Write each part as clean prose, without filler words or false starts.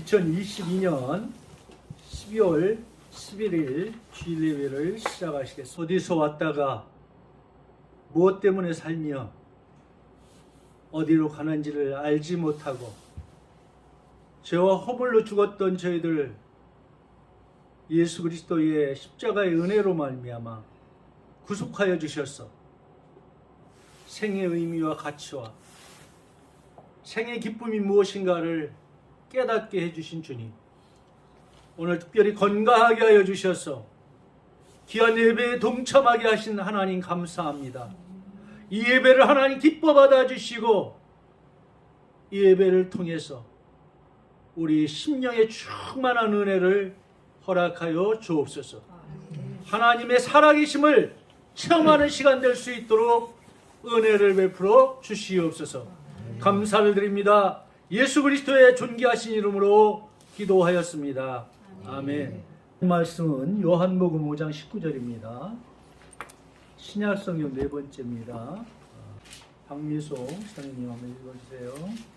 2022년 12월 11일 주일 예배를 시작하시겠습니다. 어디서 왔다가 무엇 때문에 살며 어디로 가는지를 알지 못하고 죄와 허물로 죽었던 저희들 예수 그리스도의 십자가의 은혜로 말미암아 구속하여 주셔서 생의 의미와 가치와 생의 기쁨이 무엇인가를 깨닫게 해주신 주님, 오늘 특별히 건강하게 하여 주셔서 귀한 예배에 동참하게 하신 하나님 감사합니다. 이 예배를 하나님 기뻐 받아주시고 이 예배를 통해서 우리 심령에 충만한 은혜를 허락하여 주옵소서. 하나님의 살아계심을 체험하는 시간 될 수 있도록 은혜를 베풀어 주시옵소서. 감사를 드립니다. 예수 그리스도의 존귀하신 이름으로 기도하였습니다. 아멘. 말씀은 요한복음 5장 19절입니다. 신약성경 네 번째입니다. 박미송 선생님 한번 읽어주세요.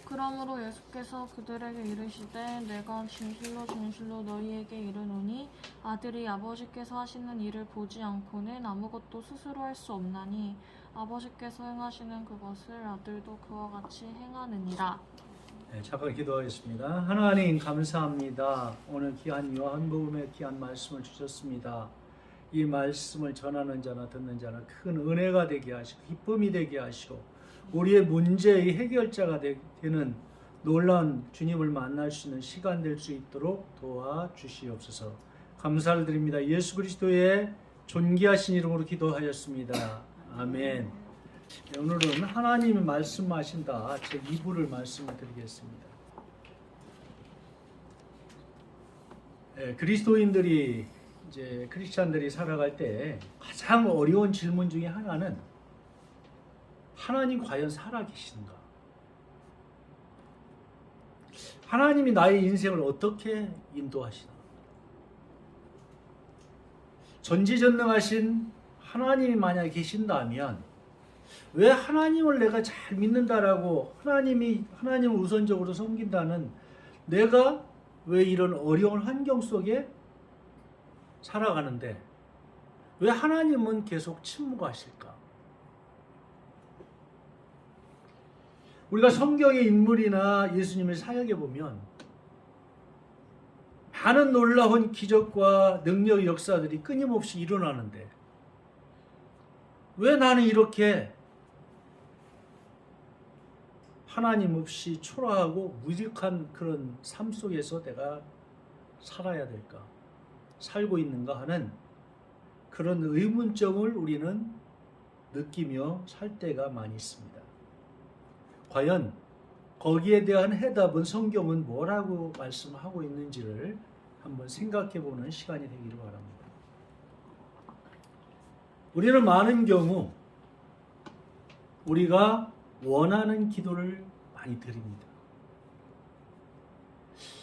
그러므로 예수께서 그들에게 이르시되 내가 진실로 진실로 너희에게 이르노니 아들이 아버지께서 하시는 일을 보지 않고는 아무것도 스스로 할 수 없나니 아버지께서 행하시는 그것을 아들도 그와 같이 행하느니라. 네, 잠깐 기도하겠습니다. 하나님 감사합니다. 오늘 귀한 요한복음의 귀한 말씀을 주셨습니다. 이 말씀을 전하는 자나 듣는 자나 큰 은혜가 되게 하시고 기쁨이 되게 하시고 우리의 문제의 해결자가 되는 놀라운 주님을 만날 수 있는 시간 될 수 있도록 도와주시옵소서. 감사를 드립니다. 예수 그리스도의 존귀하신 이름으로 기도하였습니다. 아멘. 네, 오늘은 하나님이 말씀하신다 제 2부를 말씀을 드리겠습니다. 네, 그리스도인들이 이제 크리스찬들이 살아갈 때 가장 어려운 질문 중에 하나는 하나님 과연 살아계신가? 하나님이 나의 인생을 어떻게 인도하시나? 전지전능하신 하나님이 만약에 계신다면 왜 하나님을 내가 잘 믿는다라고 하나님을 우선적으로 섬긴다는 내가 왜 이런 어려운 환경 속에 살아가는데 왜 하나님은 계속 침묵하실까? 우리가 성경의 인물이나 예수님의 사역에 보면 많은 놀라운 기적과 능력의 역사들이 끊임없이 일어나는데 왜 나는 이렇게 하나님 없이 초라하고 무익한 그런 삶 속에서 내가 살아야 될까? 살고 있는가 하는 그런 의문점을 우리는 느끼며 살 때가 많이 있습니다. 과연 거기에 대한 해답은 성경은 뭐라고 말씀하고 있는지를 한번 생각해 보는 시간이 되기를 바랍니다. 우리는 많은 경우 우리가 원하는 기도를 많이 드립니다.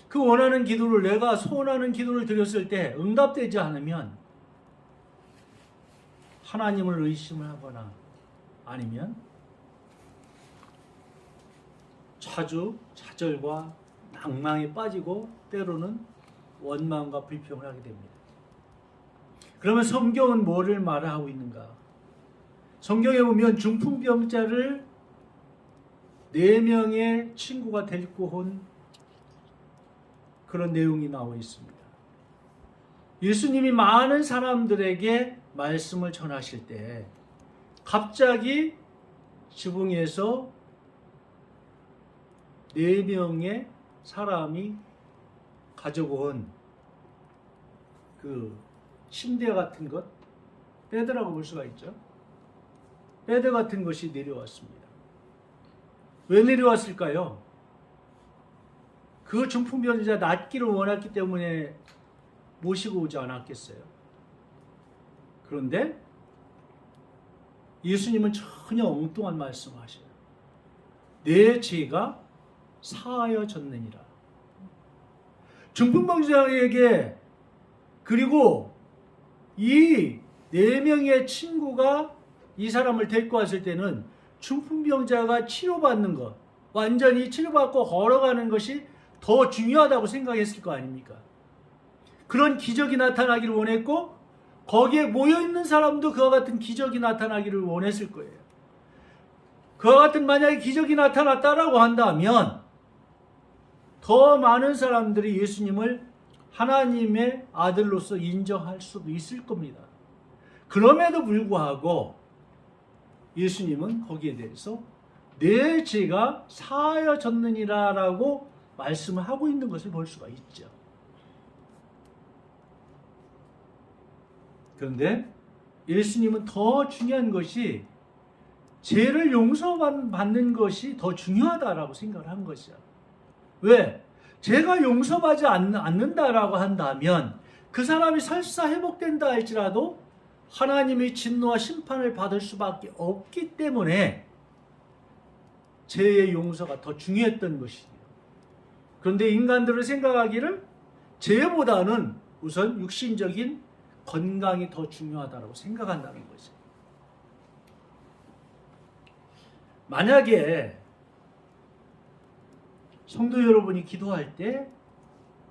그 원하는 기도를 내가 소원하는 기도를 드렸을 때 응답되지 않으면 하나님을 의심을 하거나 아니면 좌절과 낭망에 빠지고 때로는 원망과 불평을 하게 됩니다. 그러면 성경은 뭐를 말하고 있는가? 성경에 보면 중풍병자를 4명의 친구가 데리고 온 그런 내용이 나와 있습니다. 예수님이 많은 사람들에게 말씀을 전하실 때 갑자기 지붕에서 4명의 사람이 가지고 온 그 침대 같은 것, 베드라고 볼 수가 있죠. 베드 같은 것이 내려왔습니다. 왜 내려왔을까요? 그 중풍병자 낫기를 원했기 때문에 모시고 오지 않았겠어요? 그런데 예수님은 전혀 엉뚱한 말씀을 하셔요. 내 죄가 사하여졌느니라. 중풍병자에게 그리고 이 4명의 친구가 이 사람을 데리고 왔을 때는 중풍병자가 치료받는 것, 완전히 치료받고 걸어가는 것이 더 중요하다고 생각했을 거 아닙니까? 그런 기적이 나타나기를 원했고 거기에 모여있는 사람도 그와 같은 기적이 나타나기를 원했을 거예요. 그와 같은 만약에 기적이 나타났다라고 한다면 더 많은 사람들이 예수님을 하나님의 아들로서 인정할 수도 있을 겁니다. 그럼에도 불구하고 예수님은 거기에 대해서 내 죄가 사하여졌느니라 라고 말씀을 하고 있는 것을 볼 수가 있죠. 그런데 예수님은 더 중요한 것이 죄를 용서받는 것이 더 중요하다라고 생각을 한 것이야. 왜? 죄가 용서받지 않는다라고 한다면 그 사람이 설사 회복된다 할지라도 하나님의 진노와 심판을 받을 수밖에 없기 때문에 죄의 용서가 더 중요했던 것이에요. 그런데 인간들은 생각하기를 죄보다는 우선 육신적인 건강이 더 중요하다고 생각한다는 거죠. 만약에 성도 여러분이 기도할 때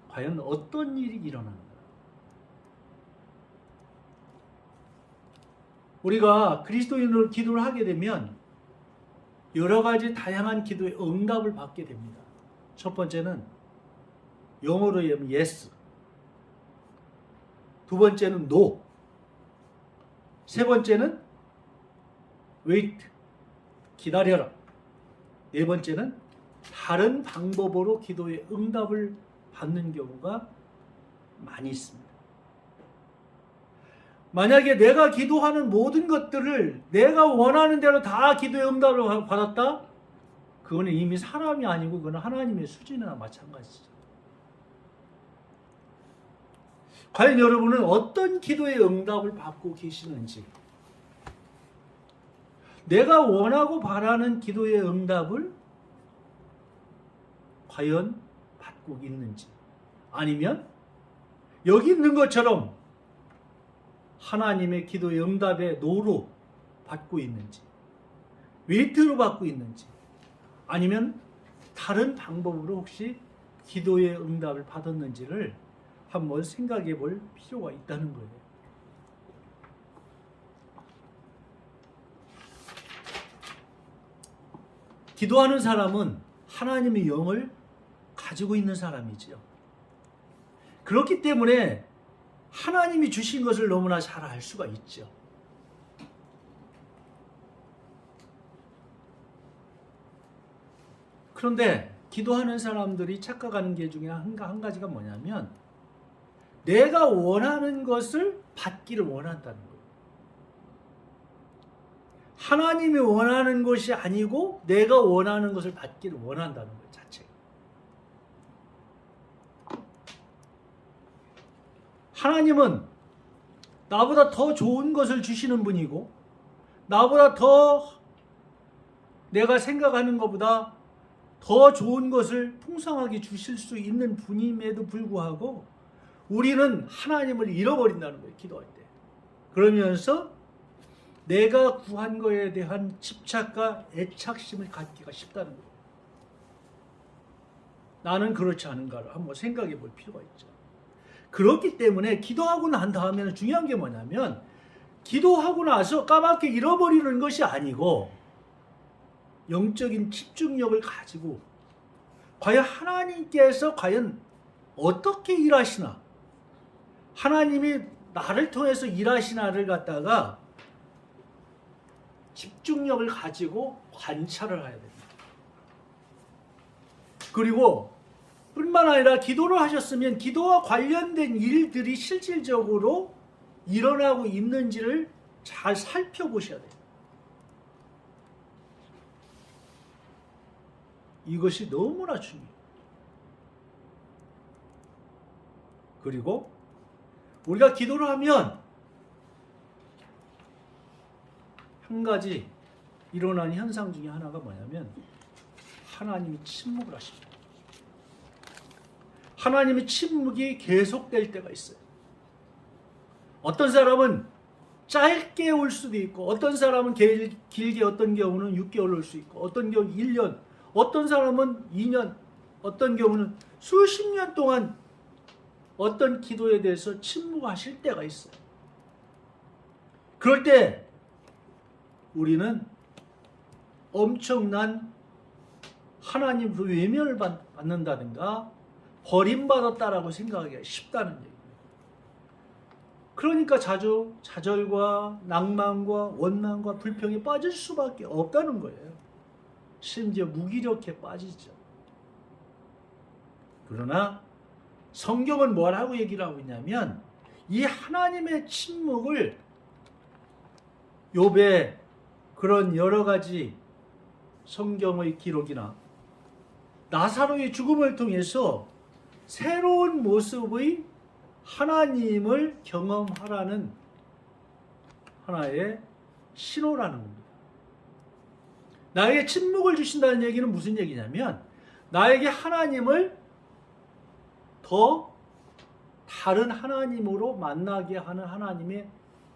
과연 어떤 일이 일어나는가? 우리가 그리스도인으로 기도를 하게 되면 여러 가지 다양한 기도의 응답을 받게 됩니다. 첫 번째는 영어로 하면 yes, 두 번째는 no, 세 번째는 wait, 기다려라, 네 번째는 다른 방법으로 기도의 응답을 받는 경우가 많이 있습니다. 만약에 내가 기도하는 모든 것들을 내가 원하는 대로 다 기도의 응답을 받았다? 그거는 이미 사람이 아니고 그거는 하나님의 수준이나 마찬가지죠. 과연 여러분은 어떤 기도의 응답을 받고 계시는지, 내가 원하고 바라는 기도의 응답을 과연 받고 있는지, 아니면 여기 있는 것처럼 하나님의 기도의 응답의 노로 받고 있는지, 웨이트로 받고 있는지, 아니면 다른 방법으로 혹시 기도의 응답을 받았는지를 한번 생각해 볼 필요가 있다는 거예요. 기도하는 사람은 하나님의 영을 가지고 있는 사람이지요. 그렇기 때문에 하나님이 주신 것을 너무나 잘 알 수가 있죠. 그런데 기도하는 사람들이 착각하는 게 중에 한 가지가 뭐냐면 내가 원하는 것을 받기를 원한다는 거예요. 하나님이 원하는 것이 아니고 내가 원하는 것을 받기를 원한다는 거예요. 자체가. 하나님은 나보다 더 좋은 것을 주시는 분이고 나보다 더 내가 생각하는 것보다 더 좋은 것을 풍성하게 주실 수 있는 분임에도 불구하고 우리는 하나님을 잃어버린다는 거예요. 기도할 때. 그러면서 내가 구한 거에 대한 집착과 애착심을 갖기가 쉽다는 거예요. 나는 그렇지 않은가를 한번 생각해 볼 필요가 있죠. 그렇기 때문에 기도하고 난 다음에는 중요한 게 뭐냐면 기도하고 나서 까맣게 잃어버리는 것이 아니고 영적인 집중력을 가지고 과연 하나님께서 과연 어떻게 일하시나, 하나님이 나를 통해서 일하시나를 갖다가 집중력을 가지고 관찰을 해야 됩니다. 그리고 뿐만 아니라 기도를 하셨으면 기도와 관련된 일들이 실질적으로 일어나고 있는지를 잘 살펴보셔야 돼요. 이것이 너무나 중요해요. 그리고 우리가 기도를 하면 한 가지 일어나는 현상 중에 하나가 뭐냐면 하나님이 침묵을 하십니다. 하나님의 침묵이 계속될 때가 있어요. 어떤 사람은 짧게 올 수도 있고 어떤 사람은 길게 어떤 경우는 6개월 올 수 있고 어떤 경우 1년, 어떤 사람은 2년, 어떤 경우는 수십 년 동안 어떤 기도에 대해서 침묵하실 때가 있어요. 그럴 때 우리는 엄청난 하나님 그 외면을 받는다든가 버림받았다라고 생각하기가 쉽다는 얘기예요. 그러니까 자주 좌절과 낭만과 원망과 불평에 빠질 수밖에 없다는 거예요. 심지어 무기력에 빠지죠. 그러나 성경은 뭐라고 얘기를 하고 있냐면 이 하나님의 침묵을 욥의 그런 여러 가지 성경의 기록이나 나사로의 죽음을 통해서 새로운 모습의 하나님을 경험하라는 하나의 신호라는 겁니다. 나에게 침묵을 주신다는 얘기는 무슨 얘기냐면 나에게 하나님을 더 다른 하나님으로 만나게 하는 하나님의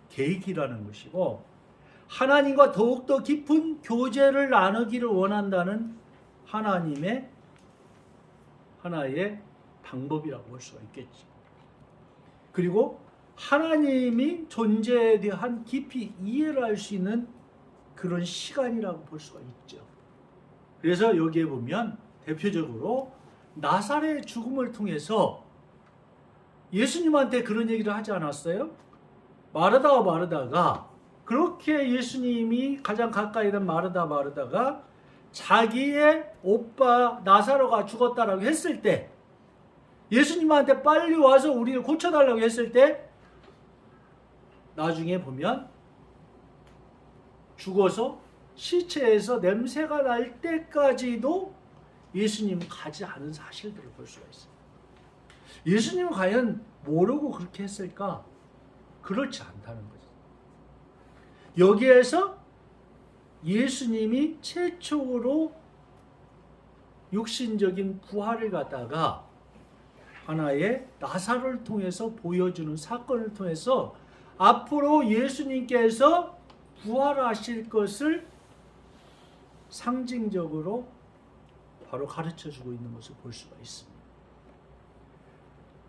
계획이라는 것이고 하나님과 더욱더 깊은 교제를 나누기를 원한다는 하나님의 하나의 방법이라고 볼 수가 있겠죠. 그리고 하나님이 존재에 대한 깊이 이해를 할 수 있는 그런 시간이라고 볼 수가 있죠. 그래서 여기에 보면 대표적으로 나사렛의 죽음을 통해서 예수님한테 그런 얘기를 하지 않았어요? 마르다가 그렇게 예수님이 가장 가까이 있는 마르다가 자기의 오빠 나사로가 죽었다라고 했을 때 예수님한테 빨리 와서 우리를 고쳐달라고 했을 때 나중에 보면 죽어서 시체에서 냄새가 날 때까지도 예수님은 가지 않은 사실들을 볼 수가 있어요. 예수님은 과연 모르고 그렇게 했을까? 그렇지 않다는 거죠. 여기에서 예수님이 최초로 육신적인 부활을 갖다가 하나의 나사로를 통해서 보여주는 사건을 통해서 앞으로 예수님께서 부활하실 것을 상징적으로 바로 가르쳐주고 있는 것을 볼 수가 있습니다.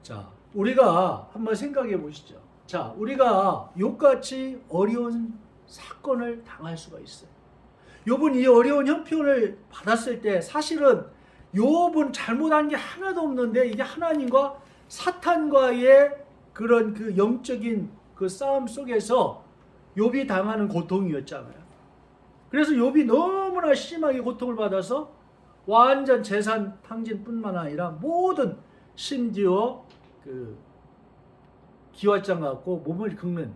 자, 우리가 한번 생각해 보시죠. 자, 우리가 욥같이 어려운 사건을 당할 수가 있어요. 욥은 이 어려운 형편을 받았을 때 사실은 욥은 잘못한 게 하나도 없는데 이게 하나님과 사탄과의 그런 그 영적인 그 싸움 속에서 욥이 당하는 고통이었잖아요. 그래서 욥이 너무나 심하게 고통을 받아서 완전 재산 탕진뿐만 아니라 모든 심지어 그 기왓장 갖고 몸을 긁는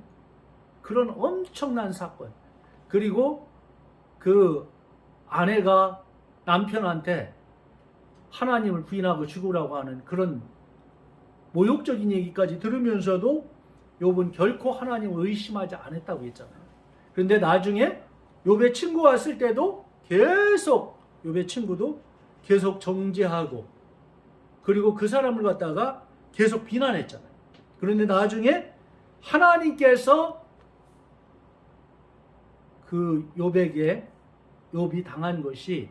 그런 엄청난 사건, 그리고 그 아내가 남편한테 하나님을 부인하고 죽으라고 하는 그런 모욕적인 얘기까지 들으면서도 욥은 결코 하나님을 의심하지 않았다고 했잖아요. 그런데 나중에 욥의 친구가 왔을 때도 계속 욥의 친구도 계속 정죄하고 그리고 그 사람을 갖다가 계속 비난했잖아요. 그런데 나중에 하나님께서 그 욥에게 욥이 당한 것이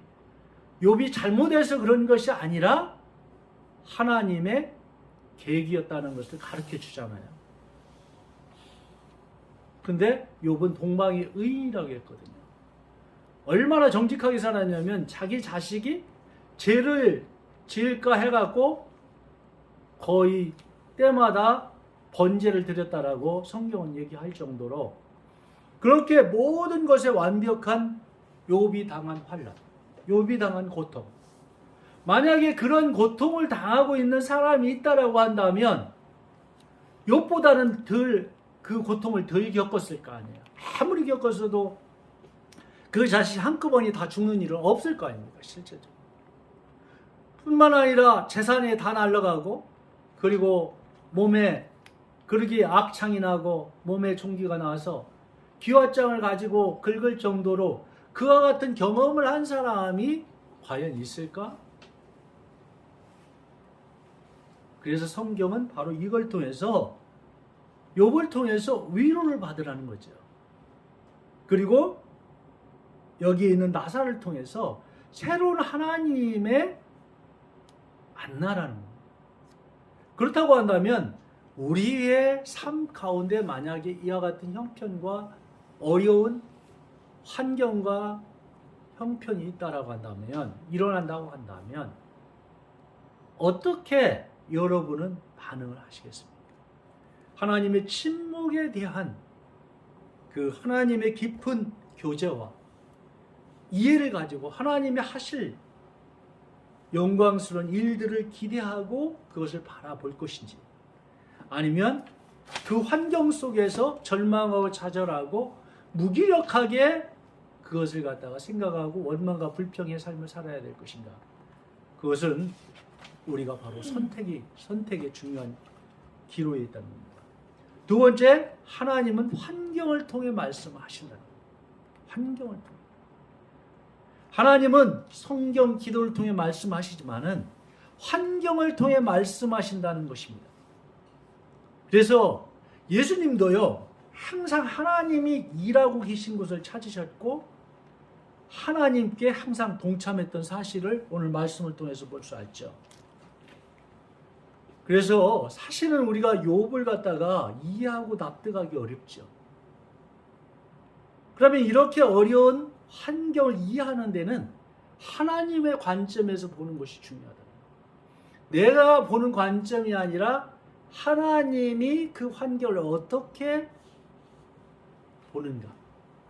욥이 잘못해서 그런 것이 아니라 하나님의 계획이었다는 것을 가르쳐 주잖아요. 근데 욥은 동방의 의인이라고 했거든요. 얼마나 정직하게 살았냐면 자기 자식이 죄를 지을까 해갖고 거의 때마다 번제를 드렸다라고 성경은 얘기할 정도로 그렇게 모든 것에 완벽한 욥이 당한 환난, 욥이 당한 고통. 만약에 그런 고통을 당하고 있는 사람이 있다라고 한다면 욥보다는 그 고통을 덜 겪었을 거 아니에요. 아무리 겪었어도 그 자식 한꺼번에 다 죽는 일은 없을 거 아닙니까, 실제적으로. 뿐만 아니라 재산이 다 날아가고 그리고 몸에 그러기에 악창이 나고 몸에 종기가 나와서 기왓장을 가지고 긁을 정도로 그와 같은 경험을 한 사람이 과연 있을까? 그래서 성경은 바로 이걸 통해서 욥을 통해서 위로를 받으라는 거죠. 그리고 여기에 있는 나사를 통해서 새로운 하나님의 만나라는 겁니다. 그렇다고 한다면 우리의 삶 가운데 만약에 이와 같은 형편과 어려운 환경과 형편이 있다라고 한다면, 일어난다고 한다면 어떻게 여러분은 반응을 하시겠습니까? 하나님의 침묵에 대한 그 하나님의 깊은 교제와 이해를 가지고 하나님이 하실 영광스러운 일들을 기대하고 그것을 바라볼 것인지, 아니면 그 환경 속에서 절망하고 좌절하고 무기력하게 그것을 갖다가 생각하고 원망과 불평의 삶을 살아야 될 것인가. 그것은 우리가 바로 선택의 중요한 기로에 있다는 겁니다. 두 번째, 하나님은 환경을 통해 말씀하신다는 겁니다. 환경을 통해. 하나님은 성경 기도를 통해 말씀하시지만은 환경을 통해 말씀하신다는 것입니다. 그래서 예수님도요, 항상 하나님이 일하고 계신 곳을 찾으셨고 하나님께 항상 동참했던 사실을 오늘 말씀을 통해서 볼 수 있죠. 그래서 사실은 우리가 욥을 갖다가 이해하고 납득하기 어렵죠. 그러면 이렇게 어려운 환경을 이해하는 데는 하나님의 관점에서 보는 것이 중요하다. 내가 보는 관점이 아니라 하나님이 그 환경을 어떻게 보는가.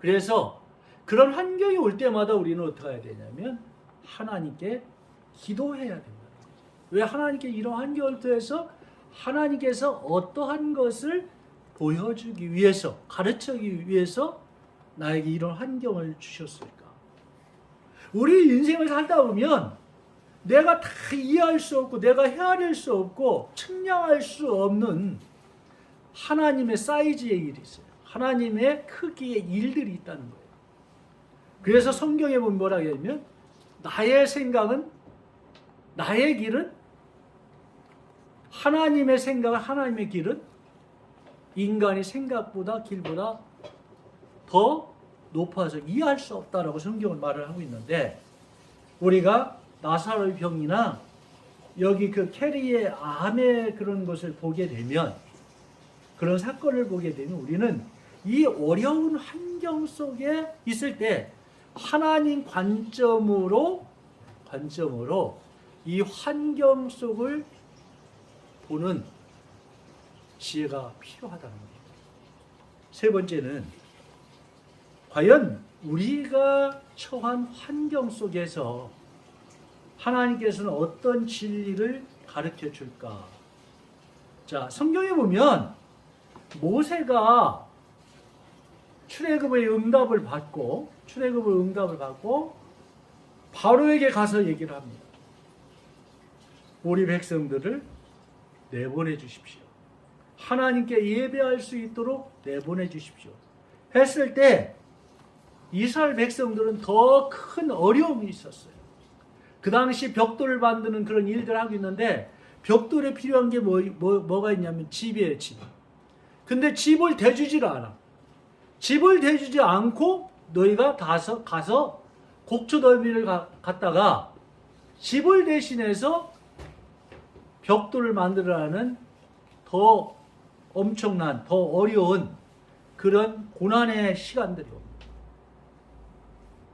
그래서 그런 환경이 올 때마다 우리는 어떻게 해야 되냐면 하나님께 기도해야 된다. 왜? 하나님께 이런 환경을 통해서 하나님께서 어떠한 것을 보여주기 위해서, 가르치기 위해서 나에게 이런 환경을 주셨을까? 우리 인생을 살다 보면 내가 다 이해할 수 없고 내가 헤아릴 수 없고 측량할 수 없는 하나님의 사이즈의 일이 있어요. 하나님의 크기의 일들이 있다는 거예요. 그래서 성경에 보면 뭐라고 하냐면 나의 생각은, 나의 길은, 하나님의 생각은, 하나님의 길은 인간의 생각보다 길보다 더 높아서 이해할 수 없다라고 성경은 말을 하고 있는데, 우리가 나사로의 병이나 여기 그 캐리의 암의 그런 것을 보게 되면, 그런 사건을 보게 되면 우리는 이 어려운 환경 속에 있을 때 하나님 관점으로 이 환경 속을 보는 지혜가 필요하다는 거예요. 세 번째는 과연 우리가 처한 환경 속에서 하나님께서는 어떤 진리를 가르쳐 줄까? 자, 성경에 보면 모세가 출애굽의 응답을 받고 바로에게 가서 얘기를 합니다. 우리 백성들을 내보내 주십시오. 하나님께 예배할 수 있도록 내보내 주십시오. 했을 때 이스라엘 백성들은 더 큰 어려움이 있었어요. 그 당시 벽돌을 만드는 그런 일들을 하고 있는데 벽돌에 필요한 게 뭐가 있냐면 집이에요, 집. 근데 집을 대주지를 않아. 집을 대주지 않고 너희가 가서 곡초더미를 갖다가 집을 대신해서 벽돌을 만들어라는 더 엄청난, 더 어려운 그런 고난의 시간들이 옵니다.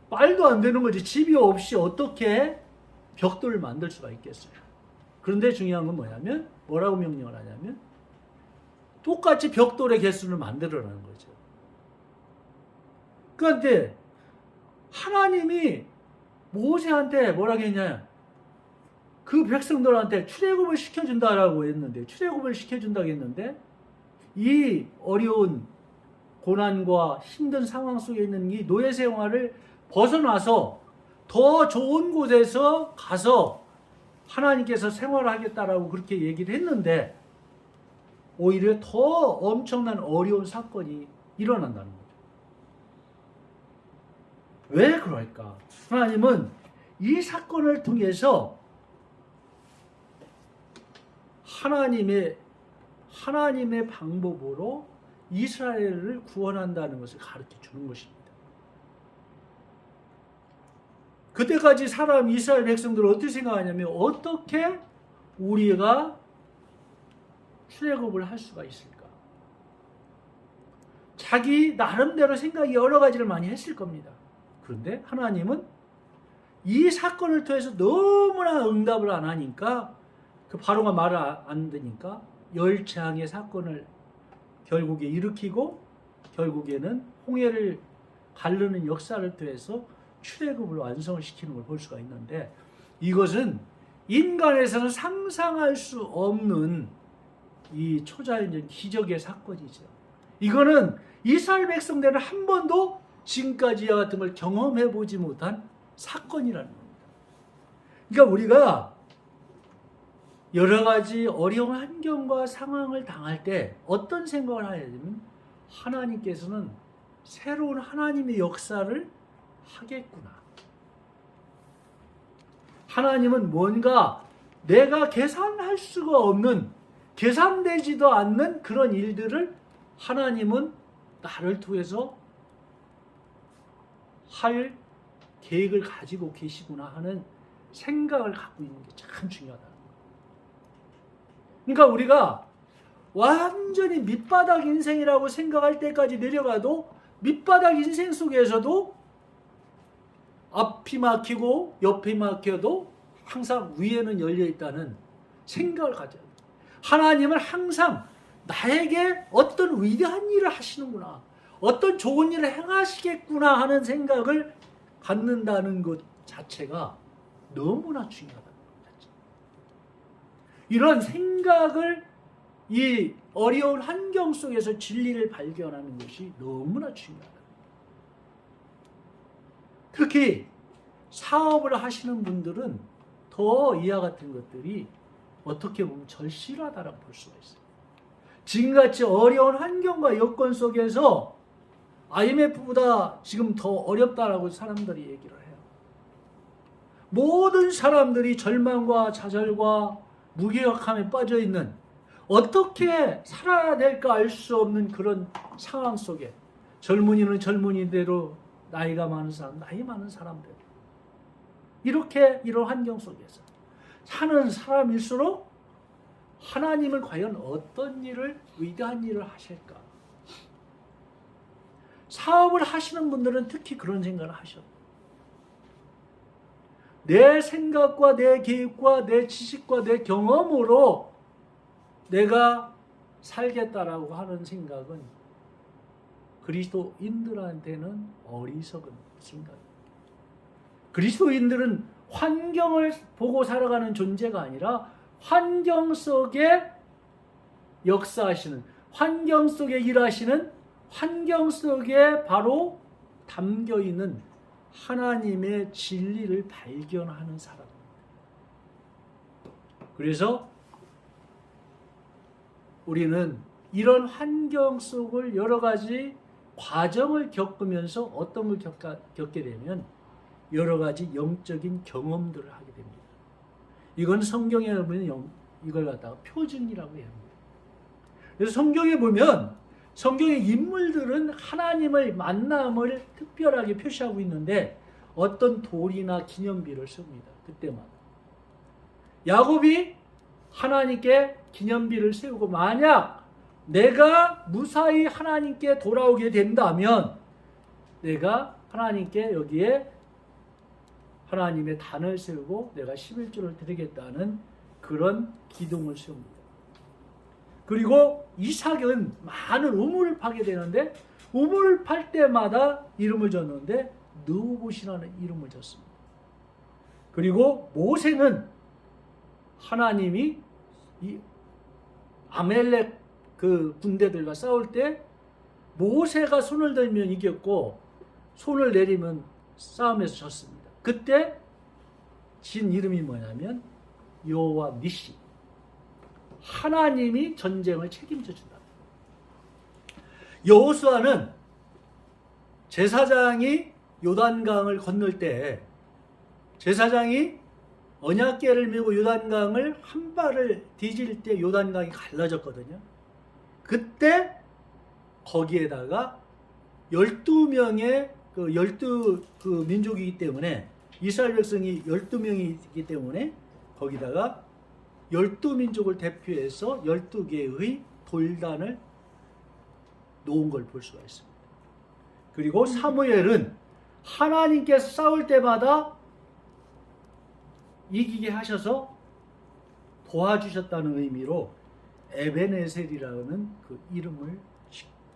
말도 안 되는 거지. 집이 없이 어떻게 벽돌을 만들 수가 있겠어요. 그런데 중요한 건 뭐냐면, 뭐라고 명령을 하냐면 똑같이 벽돌의 개수를 만들어라는 거죠. 그런데 하나님이 모세한테 뭐라고 했냐, 그 백성들한테 출애굽을 시켜준다고 했는데 이 어려운 고난과 힘든 상황 속에 있는 이 노예 생활을 벗어나서 더 좋은 곳에서 가서 하나님께서 생활을 하겠다라고 그렇게 얘기를 했는데 오히려 더 엄청난 어려운 사건이 일어난다는 거죠. 왜 그럴까? 하나님은 이 사건을 통해서 하나님의 방법으로 이스라엘을 구원한다는 것을 가르쳐 주는 것입니다. 그때까지 이스라엘 백성들은 어떻게 생각하냐면 어떻게 우리가 출애굽을 할 수가 있을까? 자기 나름대로 생각이 여러 가지를 많이 했을 겁니다. 그런데 하나님은 이 사건을 통해서 너무나 응답을 안 하니까, 그 바로가 말을 안 듣니까 열재앙의 사건을 결국에 일으키고 결국에는 홍해를 가르는 역사를 통해서 출애굽을 완성을 시키는 걸 볼 수가 있는데, 이것은 인간에서는 상상할 수 없는 이 초자연적 기적의 사건이죠. 이거는 이스라엘 백성들은 한 번도 지금까지 이와 같은 걸 경험해 보지 못한 사건이라는 겁니다. 그러니까 우리가 여러 가지 어려운 환경과 상황을 당할 때 어떤 생각을 해야 되냐면, 하나님께서는 새로운 하나님의 역사를 하겠구나. 하나님은 뭔가 내가 계산할 수가 없는, 계산되지도 않는 그런 일들을 하나님은 나를 통해서 할 계획을 가지고 계시구나 하는 생각을 갖고 있는 게 참 중요하다. 그러니까 우리가 완전히 밑바닥 인생이라고 생각할 때까지 내려가도 밑바닥 인생 속에서도 앞이 막히고 옆이 막혀도 항상 위에는 열려있다는 생각을 가져야 돼요. 하나님은 항상 나에게 어떤 위대한 일을 하시는구나, 어떤 좋은 일을 행하시겠구나 하는 생각을 갖는다는 것 자체가 너무나 중요하다는 것. 이런 생각을, 이 어려운 환경 속에서 진리를 발견하는 것이 너무나 중요하다. 특히 사업을 하시는 분들은 더 이와 같은 것들이 어떻게 보면 절실하다라고 볼 수가 있어요. 지금같이 어려운 환경과 여건 속에서 IMF보다 지금 더 어렵다라고 사람들이 얘기를 해요. 모든 사람들이 절망과 좌절과 무기력함에 빠져 있는, 어떻게 살아야 될까 알 수 없는 그런 상황 속에 젊은이는 젊은이대로, 나이가 많은 사람, 나이 많은 사람들, 이렇게 이런 환경 속에서 사는 사람일수록 하나님은 과연 어떤 일을, 위대한 일을 하실까? 사업을 하시는 분들은 특히 그런 생각을 하셔. 내 생각과 내 계획과 내 지식과 내 경험으로 내가 살겠다라고 하는 생각은 그리스도인들한테는 어리석은 생각입니다. 그리스도인들은 환경을 보고 살아가는 존재가 아니라 환경 속에 역사하시는, 환경 속에 일하시는, 환경 속에 바로 담겨있는 하나님의 진리를 발견하는 사람입니다. 그래서 우리는 이런 환경 속을 여러 가지 과정을 겪으면서 어떤 걸 겪게 되면 여러 가지 영적인 경험들을 하게 됩니다. 이건 성경에 보면 이걸 갖다가 표징이라고 합니다. 그래서 성경에 보면 성경의 인물들은 하나님의 만남을 특별하게 표시하고 있는데 어떤 돌이나 기념비를 씁니다. 그때마다. 야곱이 하나님께 기념비를 세우고, 만약 내가 무사히 하나님께 돌아오게 된다면 내가 하나님께 여기에 하나님의 단을 세우고 내가 11조를 드리겠다는 그런 기둥을 세웁니다. 그리고 이삭은 많은 우물을 파게 되는데 우물을 팔 때마다 이름을 줬는데 느보시라는 이름을 줬습니다. 그리고 모세는 하나님이 이 아멜렉 그 군대들과 싸울 때 모세가 손을 들면 이겼고 손을 내리면 싸움에서 졌습니다. 그때 진 이름이 뭐냐면 여호와 니시, 하나님이 전쟁을 책임져 준다. 여호수아는 제사장이 요단강을 건널 때 제사장이 언약궤를 메고 요단강을 한 발을 디딜 때 요단강이 갈라졌거든요. 그때 거기에다가 12명의 그 12 민족이기 때문에 이스라엘 백성이 12명이기 때문에 거기다가 12민족을 대표해서 12개의 돌단을 놓은 걸 볼 수가 있습니다. 그리고 사무엘은 하나님께서 싸울 때마다 이기게 하셔서 도와주셨다는 의미로 에베네셀이라는 그 이름을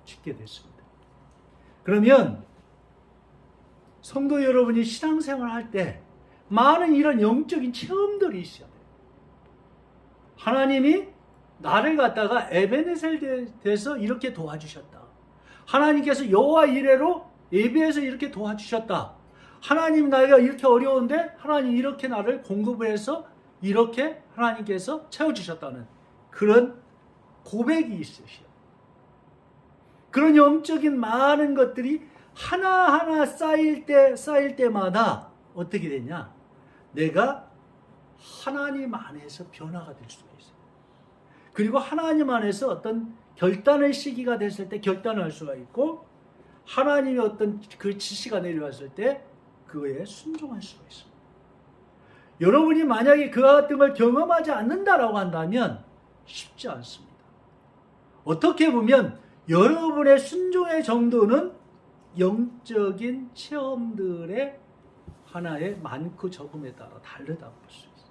짓게 됐습니다. 그러면 성도 여러분이 신앙생활을 할 때 많은 이런 영적인 체험들이 있어야 돼요. 하나님이 나를 갖다가 에베네셀 돼서 이렇게 도와주셨다. 하나님께서 여호와 이레로 예배해서 이렇게 도와주셨다. 하나님 나이가 이렇게 어려운데 하나님 이렇게 나를 공급을 해서 이렇게 하나님께서 채워주셨다는 그런 고백이 있으시오. 그런 영적인 많은 것들이 하나하나 쌓일 때마다 어떻게 되냐? 내가 하나님 안에서 변화가 될 수가 있어요. 그리고 하나님 안에서 어떤 결단의 시기가 됐을 때 결단을 할 수가 있고, 하나님의 어떤 그 지시가 내려왔을 때 그거에 순종할 수가 있습니다. 여러분이 만약에 그와 같은 걸 경험하지 않는다라고 한다면 쉽지 않습니다. 어떻게 보면 여러분의 순종의 정도는 영적인 체험들의 하나의 많고 적음에 따라 다르다고 볼 수 있어요.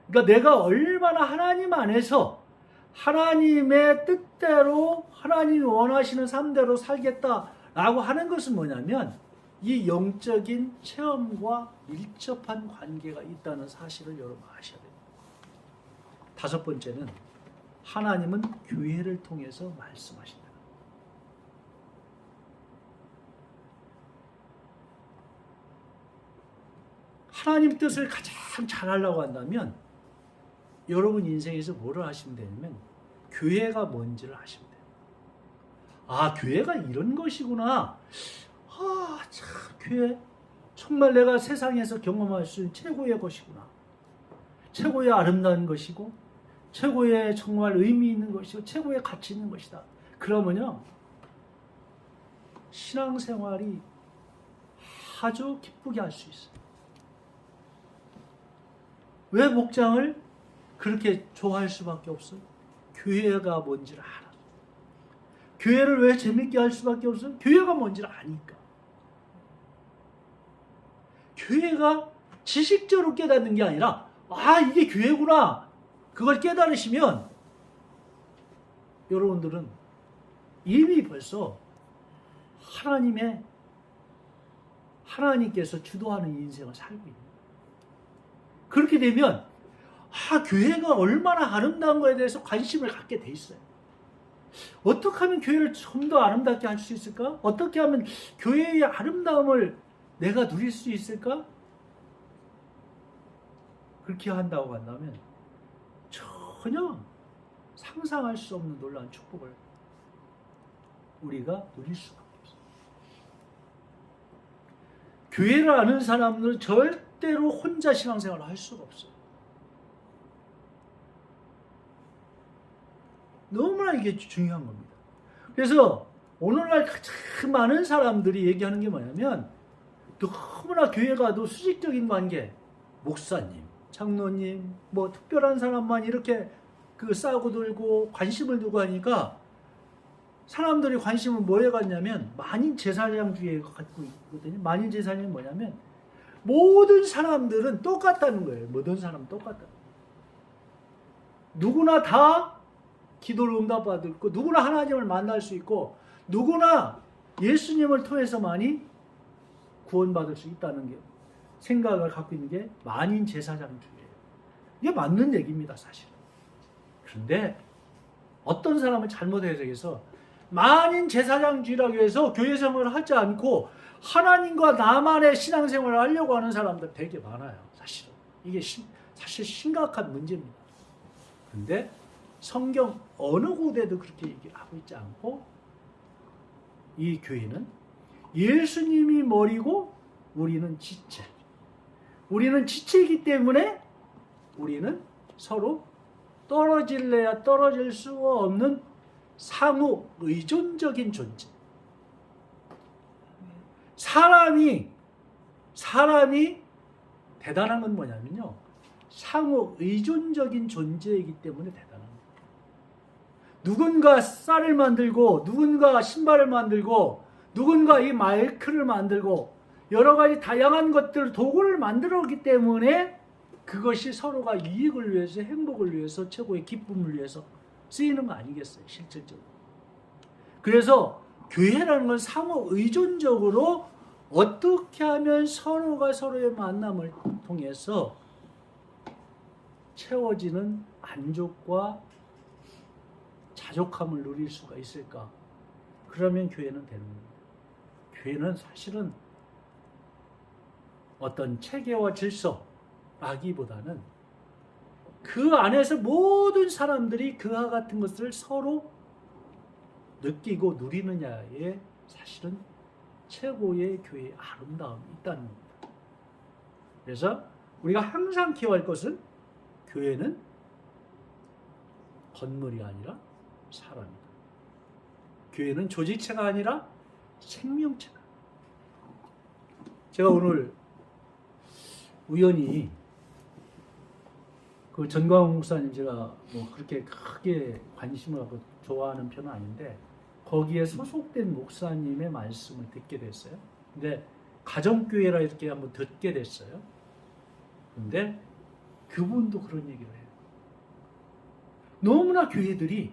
그러니까 내가 얼마나 하나님 안에서 하나님의 뜻대로 하나님이 원하시는 삶대로 살겠다라고 하는 것은 뭐냐면 이 영적인 체험과 밀접한 관계가 있다는 사실을 여러분 아셔야 됩니다. 다섯 번째는 하나님은 교회를 통해서 말씀하신다. 하나님 뜻을 가장 잘 하려고 한다면 여러분 인생에서 뭐를 하시면 되냐면 교회가 뭔지를 하시면 돼요. 아, 교회가 이런 것이구나. 아, 참, 교회 정말 내가 세상에서 경험할 수 있는 최고의 것이구나. 최고의 아름다운 것이고 최고의 정말 의미 있는 것이고 최고의 가치 있는 것이다. 그러면요, 신앙생활이 아주 기쁘게 할 수 있어요. 왜 목장을 그렇게 좋아할 수밖에 없어요? 교회가 뭔지를 알아. 교회를 왜 재밌게 할 수밖에 없어요? 교회가 뭔지를 아니까. 교회가 지식적으로 깨닫는 게 아니라, 아, 이게 교회구나. 그걸 깨달으시면 여러분들은 이미 벌써 하나님께서 주도하는 인생을 살고 있는 거예요. 그렇게 되면 교회가 얼마나 아름다운 거에 대해서 관심을 갖게 돼 있어요. 어떻게 하면 교회를 좀 더 아름답게 할 수 있을까? 어떻게 하면 교회의 아름다움을 내가 누릴 수 있을까? 그렇게 한다고 한다면 전혀 상상할 수 없는 놀라운 축복을 우리가 누릴 수밖에 없어요. 교회를 아는 사람들은 절대로 혼자 신앙생활을 할 수가 없어요. 너무나 이게 중요한 겁니다. 그래서 오늘날 가장 많은 사람들이 얘기하는 게 뭐냐면, 너무나 교회 가도 수직적인 관계, 목사님, 장로님, 뭐 특별한 사람만 이렇게 싸고 들고 관심을 두고 하니까 사람들이 관심을 뭐에 갖냐면 만인 제사장주의에 갖고 있거든요. 만인 제사장이 뭐냐면 모든 사람들은 똑같다는 거예요. 모든 사람은 똑같다. 누구나 다 기도를 응답받을 거, 누구나 하나님을 만날 수 있고, 누구나 예수님을 통해서만이 구원받을 수 있다는 게 생각을 갖고 있는 게 만인 제사장주의예요. 이게 맞는 얘기입니다, 사실은. 그런데 어떤 사람은 잘못 해석해서 만인 제사장주의라고 해서 교회 생활을 하지 않고 하나님과 나만의 신앙생활을 하려고 하는 사람들 되게 많아요, 사실은. 이게 사실 심각한 문제입니다. 그런데 성경 어느 곳에도 그렇게 얘기를 하고 있지 않고, 이 교회는 예수님이 머리고 우리는 지체. 우리는 지체이기 때문에 우리는 서로 떨어질래야 떨어질 수 없는 상호 의존적인 존재. 사람이 대단한 건 뭐냐면요, 상호 의존적인 존재이기 때문에 대단한 거예요. 누군가 쌀을 만들고 누군가 신발을 만들고 누군가 이 마이크를 만들고 여러 가지 다양한 것들 도구를 만들었기 때문에 그것이 서로가 이익을 위해서 행복을 위해서 최고의 기쁨을 위해서 쓰이는 거 아니겠어요, 실질적으로. 그래서 교회라는 건 상호 의존적으로 어떻게 하면 서로가 서로의 만남을 통해서 채워지는 만족과 자족함을 누릴 수가 있을까? 그러면 교회는 되는 겁니다. 교회는 사실은 어떤 체계와 질서라기보다는 그 안에서 모든 사람들이 그와 같은 것을 서로 느끼고 누리느냐에 사실은 최고의 교회의 아름다움이 있다는 겁니다. 그래서 우리가 항상 기억할 것은 교회는 건물이 아니라 사람이다. 교회는 조직체가 아니라 생명체다. 제가 오늘 우연히 그 전광훈 목사님 제가 뭐 그렇게 크게 관심을 갖고 좋아하는 편은 아닌데 거기에 소속된 목사님의 말씀을 듣게 됐어요. 근데 가정교회라 이렇게 한번 듣게 됐어요. 근데 그분도 그런 얘기를 해요. 너무나 교회들이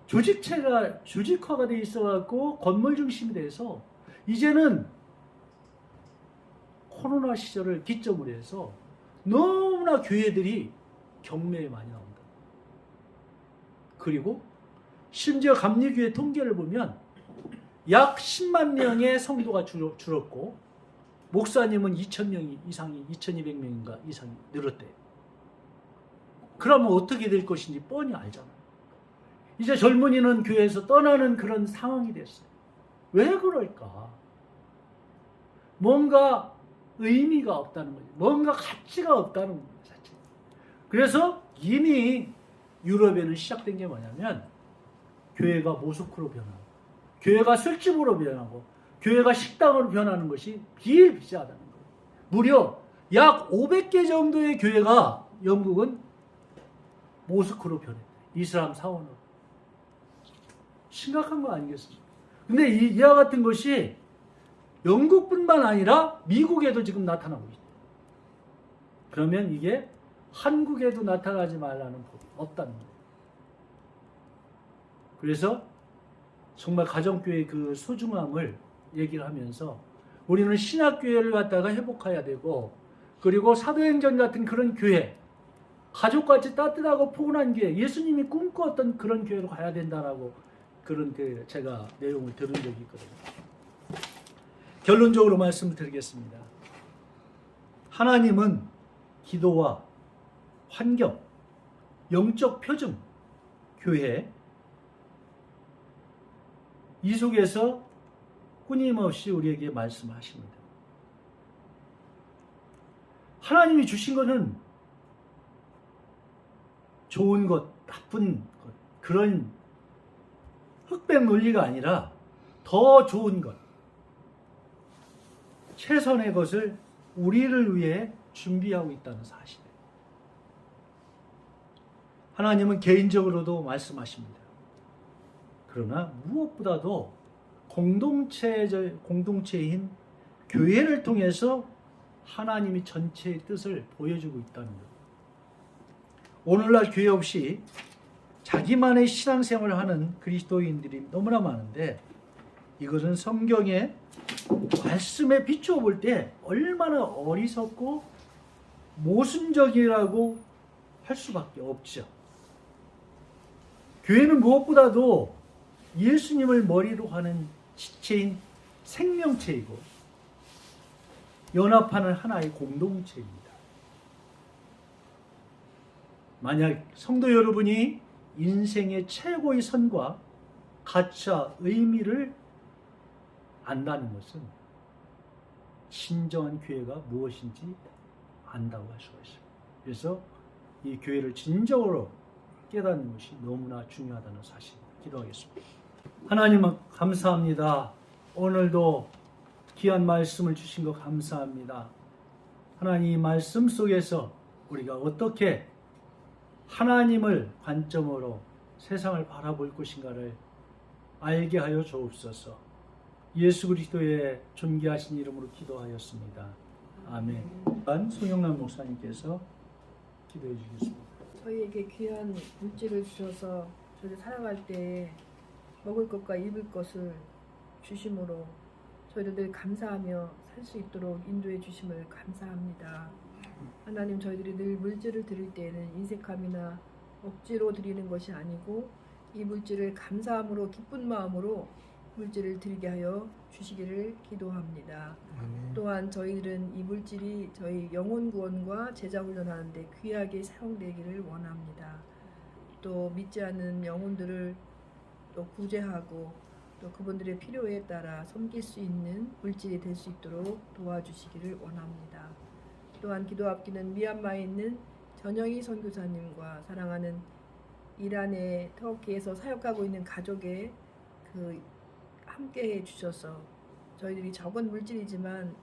조직화가 돼 있어갖고 건물 중심이 돼서 이제는 코로나 시절을 기점으로 해서 너무나 교회들이 경매에 많이 나온다. 그리고 심지어 감리교회 통계를 보면 약 10만 명의 성도가 줄었고 목사님은 2,000명 이상이 2,200명인가 이상이 늘었대요. 그러면 어떻게 될 것인지 뻔히 알잖아요. 이제 젊은이는 교회에서 떠나는 그런 상황이 됐어요. 왜 그럴까? 뭔가 의미가 없다는 거죠. 뭔가 가치가 없다는 거죠. 그래서 이미 유럽에는 시작된 게 뭐냐면 교회가 모스크로 변하고 교회가 술집으로 변하고 교회가 식당으로 변하는 것이 비일비재하다는 거예요. 무려 약 500개 정도의 교회가 영국은 모스크로 변했대요. 이슬람 사원으로. 심각한 거 아니겠습니까? 근데 이와 같은 것이 영국뿐만 아니라 미국에도 지금 나타나고 있어요. 그러면 이게 한국에도 나타나지 말라는 법이 없다는 거예요. 그래서 정말 가정교회의 그 소중함을 얘기를 하면서 우리는 신학교회를 갖다가 회복해야 되고 그리고 사도행전 같은 그런 교회 가족같이 따뜻하고 포근한 교회 예수님이 꿈꾸었던 그런 교회로 가야 된다라고 그런 제가 내용을 들은 적이 있거든요. 결론적으로 말씀을 드리겠습니다. 하나님은 기도와 환경, 영적 표준, 교회 이 속에서 끊임없이 우리에게 말씀하십니다. 하나님이 주신 것은 좋은 것, 나쁜 것 그런 흑백 논리가 아니라 더 좋은 것, 최선의 것을 우리를 위해 준비하고 있다는 사실이에요. 하나님은 개인적으로도 말씀하십니다. 그러나 무엇보다도 공동체인 교회를 통해서 하나님이 전체의 뜻을 보여주고 있다는 것. 오늘날 교회 없이 자기만의 신앙생활을 하는 그리스도인들이 너무나 많은데 이것은 성경의 말씀에 비추어 볼 때 얼마나 어리석고 모순적이라고 할 수밖에 없죠. 교회는 무엇보다도 예수님을 머리로 하는 지체인 생명체이고 연합하는 하나의 공동체입니다. 만약 성도 여러분이 인생의 최고의 선과 가치와 의미를 안다는 것은 진정한 교회가 무엇인지 안다고 할 수가 있어요. 그래서 이 교회를 진정으로 깨닫는 것이 너무나 중요하다는 사실입니다. 기도하겠습니다. 하나님 감사합니다. 오늘도 귀한 말씀을 주신 것 감사합니다. 하나님 말씀 속에서 우리가 어떻게 하나님을 관점으로 세상을 바라볼 것인가를 알게 하여 주옵소서. 예수 그리스도의 존귀하신 이름으로 기도하였습니다. 아멘. 송영란 목사님께서 기도해 주겠습니다. 저희에게 귀한 물질을 주셔서 저희 살아갈 때 먹을 것과 입을 것을 주심으로 저희들 늘 감사하며 살 수 있도록 인도해 주심을 감사합니다. 하나님, 저희들이 늘 물질을 드릴 때에는 인색함이나 억지로 드리는 것이 아니고 이 물질을 감사함으로 기쁜 마음으로 물질을 드리게 하여 주시기를 기도합니다. 또한 저희들은 이 물질이 저희 영혼 구원과 제자 훈련하는 데 귀하게 사용되기를 원합니다. 또 믿지 않는 영혼들을 또 구제하고 또 그분들의 필요에 따라 섬길 수 있는 물질이 될 수 있도록 도와주시기를 원합니다. 또한 기도 앞기는 미얀마에 있는 전영희 선교사님과 사랑하는 이란의 터키에서 사역하고 있는 가족의 함께 해 주셔서 저희들이 적은 물질이지만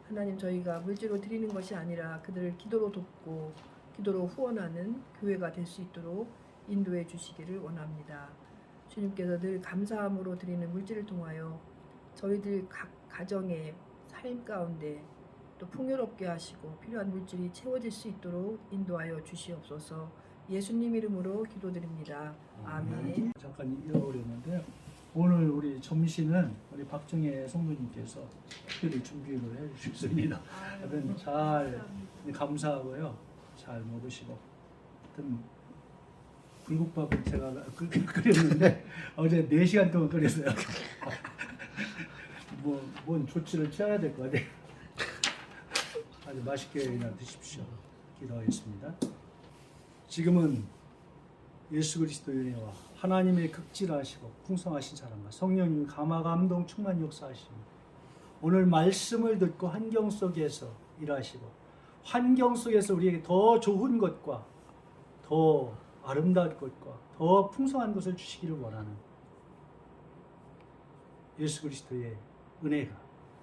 하나님, 저희가 물질로 드리는 것이 아니라 그들을 기도로 돕고 기도로 후원하는 교회가 될 수 있도록 인도해 주시기를 원합니다. 주님께서 늘 감사함으로 드리는 물질을 통하여 저희들 각 가정의 삶 가운데 또 풍요롭게 하시고 필요한 물질이 채워질 수 있도록 인도하여 주시옵소서. 예수님 이름으로 기도드립니다. 아멘. 잠깐 잃어버렸는데요. 오늘 우리 점심은 우리 박정혜 성도님께서 특별히 준비를 해 주셨습니다. 여러분 잘 감사하고요. 잘 먹으시고. 하여튼 불국밥을 제가 끓였는데 어제 4시간 동안 끓였어요. 뭔 조치를 취해야 될 것 같아요. 아주 맛있게 그냥 드십시오. 기도하겠습니다. 지금은 예수 그리스도의 은혜와 하나님의 극진하시고 풍성하신 사랑과 성령님 감화 감동 충만 역사하시고 오늘 말씀을 듣고 환경 속에서 일하시고 환경 속에서 우리에게 더 좋은 것과 더 아름다운 것과 더 풍성한 것을 주시기를 원하는 예수 그리스도의 은혜가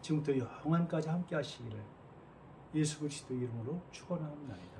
지금부터 영원까지 함께 하시기를 예수 그리스도 이름으로 축원합니다.